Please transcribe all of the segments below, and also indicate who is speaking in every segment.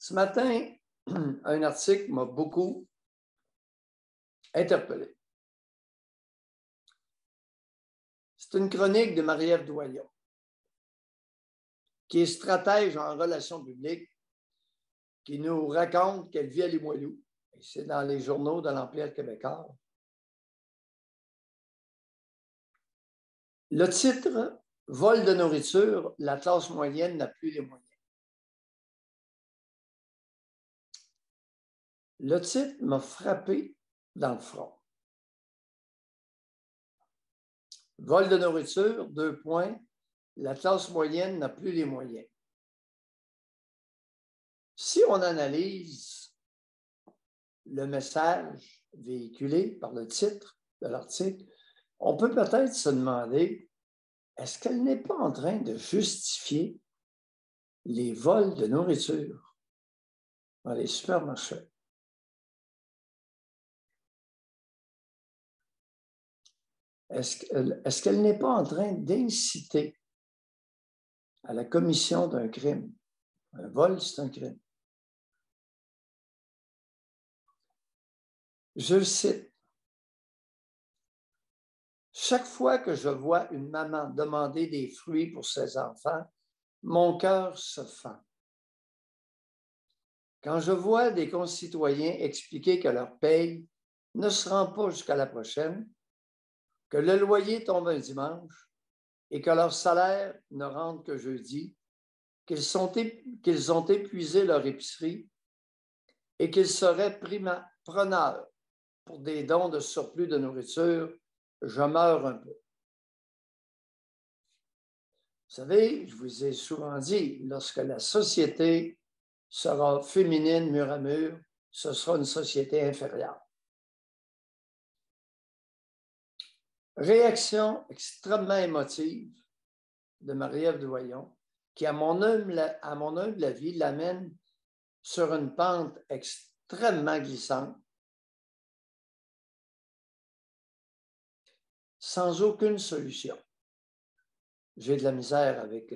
Speaker 1: Ce matin, un article m'a beaucoup interpellé. C'est une chronique de Marie-Ève Doyon, qui est stratège en relations publiques, qui nous raconte qu'elle vit à Limoilou. Et c'est dans les journaux de l'Empire québécois. Le titre « Vol de nourriture, la classe moyenne n'a plus les moyens ». Le titre m'a frappé dans le front. Vol de nourriture, 2 points, la classe moyenne n'a plus les moyens. Si on analyse le message véhiculé par le titre de l'article, on peut peut-être se demander, est-ce qu'elle n'est pas en train de justifier les vols de nourriture dans les supermarchés? Est-ce qu'elle n'est pas en train d'inciter à la commission d'un crime? Un vol, c'est un crime. Je cite, « Chaque fois que je vois une maman demander des fruits pour ses enfants, mon cœur se fend. Quand je vois des concitoyens expliquer que leur paye ne se rend pas jusqu'à la prochaine, que le loyer tombe un dimanche et que leur salaire ne rentre que jeudi, qu'ils ont épuisé leur épicerie et qu'ils seraient preneurs pour des dons de surplus de nourriture, je meurs un peu. » Vous savez, je vous ai souvent dit, lorsque la société sera féminine mur à mur, ce sera une société inférieure. Réaction extrêmement émotive de Marie-Ève Doyon, qui, à mon humble avis, l'amène sur une pente extrêmement glissante, sans aucune solution. J'ai de la misère avec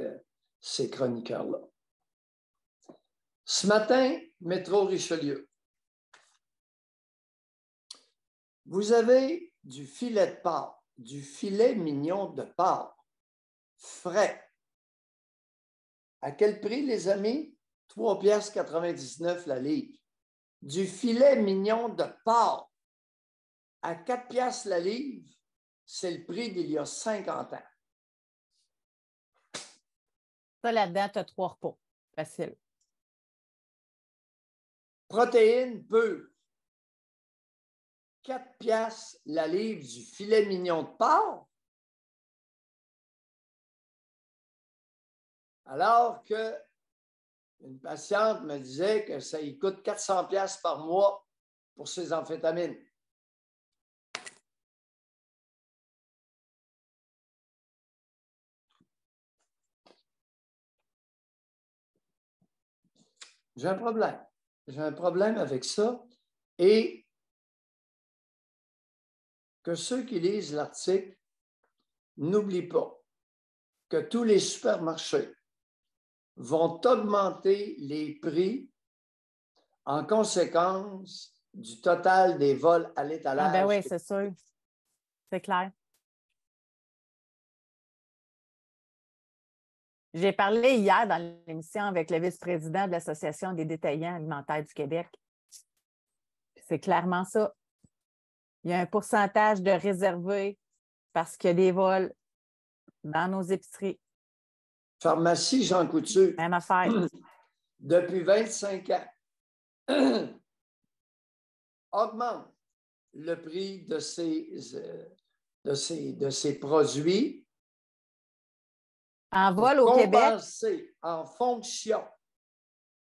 Speaker 1: ces chroniqueurs-là. Ce matin, Métro Richelieu. Vous avez du filet de porc, du filet mignon de porc, frais. À quel prix, les amis? 3,99 $ la livre. Du filet mignon de porc à 4 $ la livre, c'est le prix d'il y a 50 ans.
Speaker 2: Ça, là-dedans, tu as 3 repas. Facile.
Speaker 1: Protéines pures. 4 $ la livre du filet mignon de porc. Alors qu'une patiente me disait que ça lui coûte 400 $ par mois pour ses amphétamines. J'ai un problème. J'ai un problème avec ça. Et que ceux qui lisent l'article n'oublient pas que tous les supermarchés vont augmenter les prix en conséquence du total des vols à l'étalage.
Speaker 2: Ah ben oui, c'est sûr. C'est clair. J'ai parlé hier dans l'émission avec le vice-président de l'Association des détaillants alimentaires du Québec. C'est clairement ça. Il y a un pourcentage de réservé parce qu'il y a des vols dans nos épiceries.
Speaker 1: Pharmacie Jean Coutu.
Speaker 2: Même affaire.
Speaker 1: Depuis 25 ans, augmente le prix de ces produits.
Speaker 2: En vol au Québec.
Speaker 1: En fonction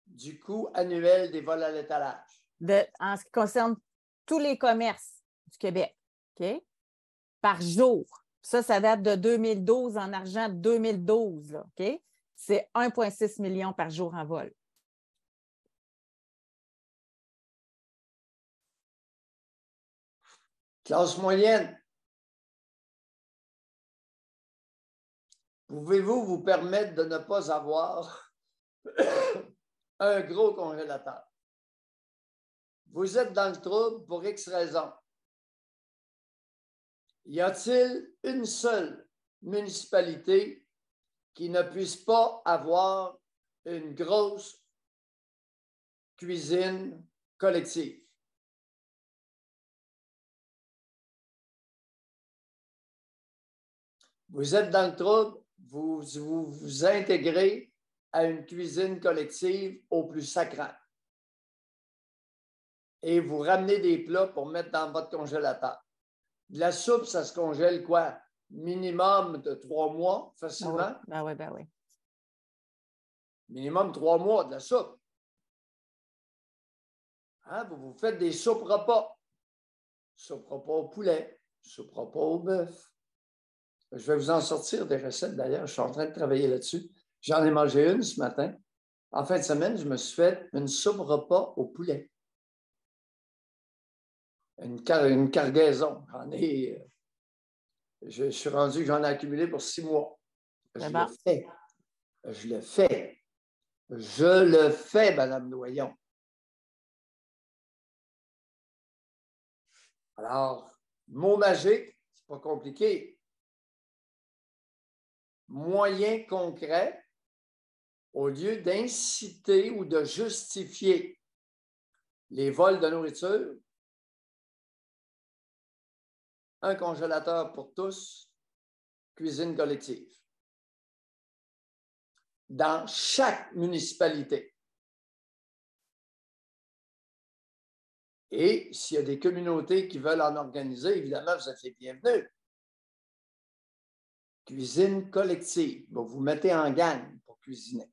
Speaker 1: du coût annuel des vols à l'étalage.
Speaker 2: En ce qui concerne tous les commerces du Québec, OK? Par jour. Ça date de 2012, en argent de 2012, là, OK? C'est 1,6 million par jour en vol.
Speaker 1: Classe moyenne. Pouvez-vous vous permettre de ne pas avoir un gros congélateur. Vous êtes dans le trouble pour X raisons. Y a-t-il une seule municipalité qui ne puisse pas avoir une grosse cuisine collective? Vous êtes dans le trouble, vous intégrez à une cuisine collective au plus sacrant. Et vous ramenez des plats pour mettre dans votre congélateur. De la soupe, ça se congèle quoi? Minimum de 3 mois, facilement.
Speaker 2: Ben oui, ben oui.
Speaker 1: Minimum 3 mois de la soupe. Hein? Vous faites des soupes repas. Soupe repas au poulet, soupe repas au bœuf. Je vais vous en sortir des recettes d'ailleurs. Je suis en train de travailler là-dessus. J'en ai mangé une ce matin. En fin de semaine, je me suis fait une soupe repas au poulet. Une cargaison. Je suis rendu que j'en ai accumulé pour 6 mois. Je le fais. Je le fais. Je le fais, Mme Doyon. Alors, mot magique, c'est pas compliqué. Moyen concret, au lieu d'inciter ou de justifier les vols de nourriture, un congélateur pour tous, cuisine collective. Dans chaque municipalité. Et s'il y a des communautés qui veulent en organiser, évidemment, vous êtes les bienvenus. Cuisine collective. Vous mettez en gang pour cuisiner.